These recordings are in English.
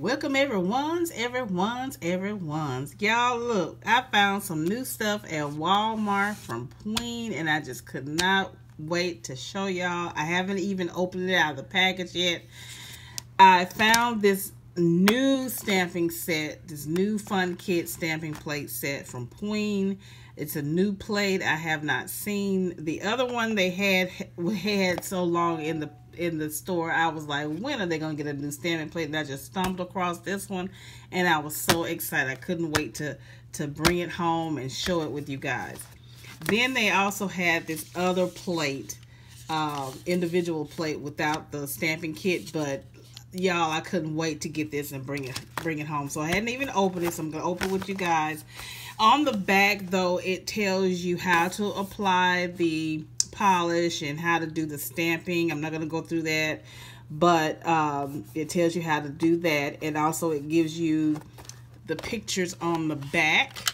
Welcome everyone's. Y'all look, I found some new stuff at Walmart from Pueen and I just could not wait to show y'all. I haven't even opened it out of the package yet. I found this new stamping set, this new Fun Kit stamping plate set from Pueen. It's a new plate I have not seen. The other one they had so long in the store, I was like, when are they gonna get a new stamping plate? And I just stumbled across this one and I was so excited. I couldn't wait to bring it home and show it with you guys. Then they also had this other plate, individual plate without the stamping kit, but y'all, I couldn't wait to get this and bring it home. So I hadn't even opened it, so I'm gonna open it with you guys. On the back though, it tells you how to apply the polish and how to do the stamping. I'm not going to go through that, but it tells you how to do that, and also it gives you the pictures on the back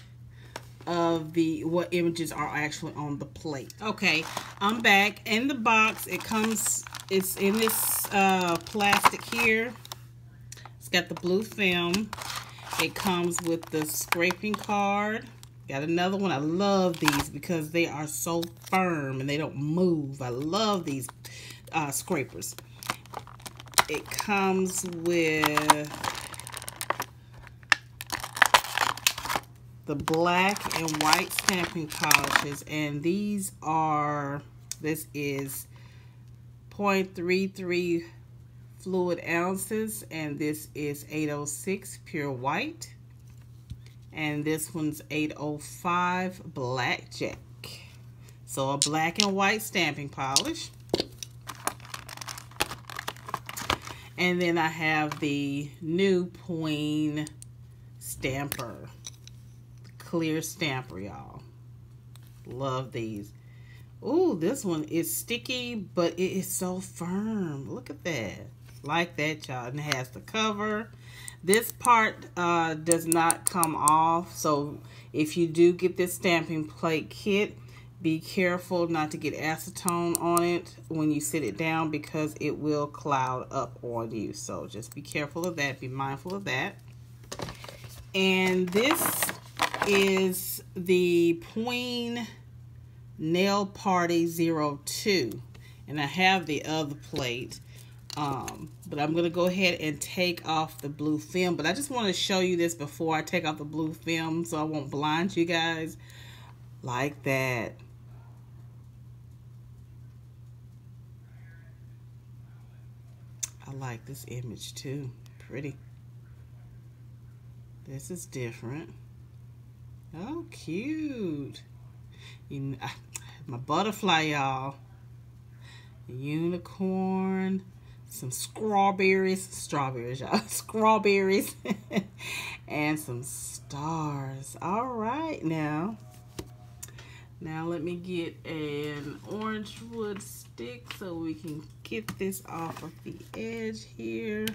of what images are actually on the plate. Okay, I'm back. In the box, it's in this plastic here. It's got the blue film. It comes with the scraping card. Got another one. I love these because they are so firm and they don't move. I love these scrapers. It comes with the black and white stamping polishes, and this is 0.33 fluid ounces, and this is 806 pure white. And this one's 805 blackjack. So a black and white stamping polish. And then I have the new Pueen stamper. Clear stamper, y'all. Love these. Ooh, this one is sticky, but it is so firm. Look at that. Like that, y'all. And it has the cover. This part does not come off, so if you do get this stamping plate kit, be careful not to get acetone on it when you sit it down, because it will cloud up on you. So just be careful of that. Be mindful of that. And this is the Pueen Nail Party 02, and I have the other plate. But I'm going to go ahead and take off the blue film. But I just want to show you this before I take off the blue film so I won't blind you guys. Like that. I like this image too. Pretty. This is different. Oh, cute. My butterfly, y'all. Unicorn. Some strawberries, y'all, strawberries, and some stars. All right, now let me get an orange wood stick so we can get this off of the edge here.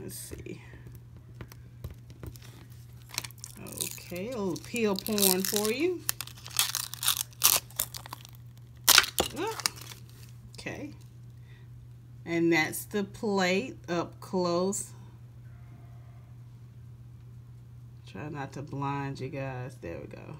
Let's see. Okay, a little peel pouring for you. Oh, okay. And that's the plate up close. Try not to blind you guys. There we go.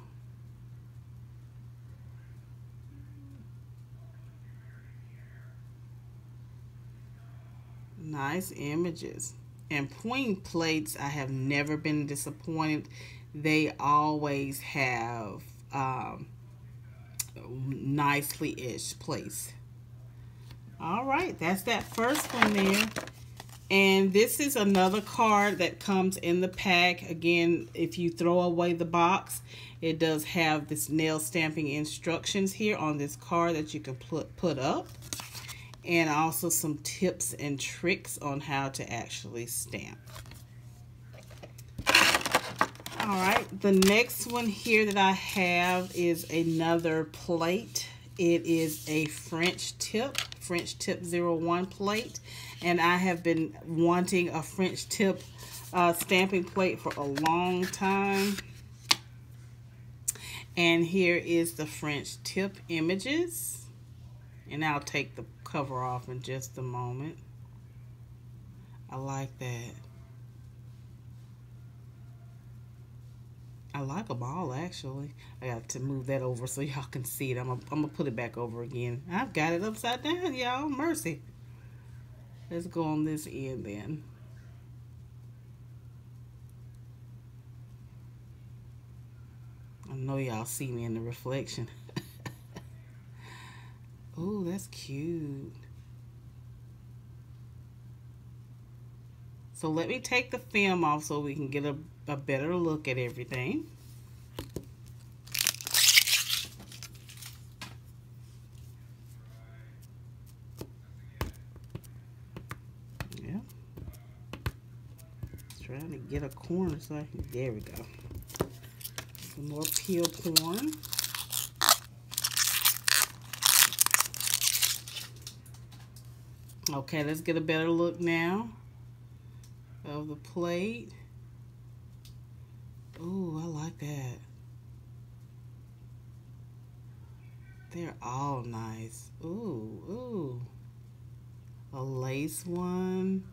Nice images. And Pueen plates, I have never been disappointed. They always have nicely etched plates. All right, that's that first one there. And this is another card that comes in the pack. Again, if you throw away the box, it does have this nail stamping instructions here on this card that you can put up. And also some tips and tricks on how to actually stamp. All right, the next one here that I have is another plate. It is a French tip 01 plate, and I have been wanting a French tip stamping plate for a long time. And here is the French tip images, and I'll take the cover off in just a moment. I like that. I like them all, actually. I got to move that over so y'all can see it. I'm gonna put it back over again. I've got it upside down, y'all. Mercy. Let's go on this end then. I know y'all see me in the reflection. Oh, that's cute. So let me take the film off so we can get a better look at everything. Yeah. Trying to get a corner so I can, there we go. Some more peel corn. Okay, let's get a better look now of the plate. Ooh, I like that. They're all nice. Ooh, ooh. A lace one.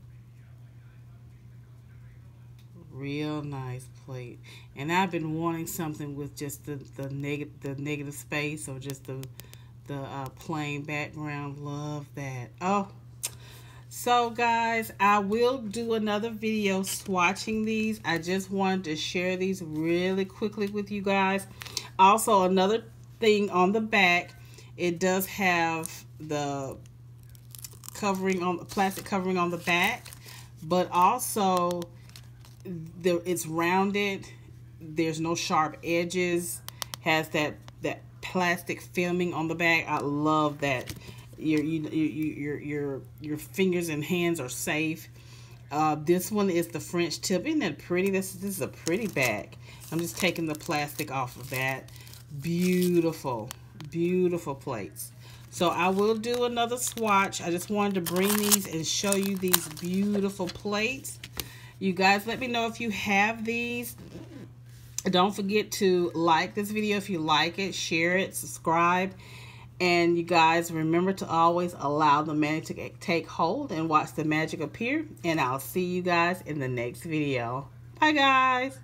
Real nice plate. And I've been wanting something with just the negative space, or just the plain background. Love that. Oh. So guys, I will do another video swatching these. I just wanted to share these really quickly with you guys. Also, another thing on the back, it does have the covering on, plastic covering on the back, but also it's rounded. There's no sharp edges. Has that plastic filming on the back. I love that. Your fingers and hands are safe. This one is the French tip. Isn't that pretty? This is a pretty bag. I'm just taking the plastic off of that. Beautiful, beautiful plates. So I will do another swatch. I just wanted to bring these and show you these beautiful plates. You guys, let me know if you have these. Don't forget to like this video if you like it, share it, subscribe. And you guys, remember to always allow the magic to take hold and watch the magic appear. And I'll see you guys in the next video. Bye, guys.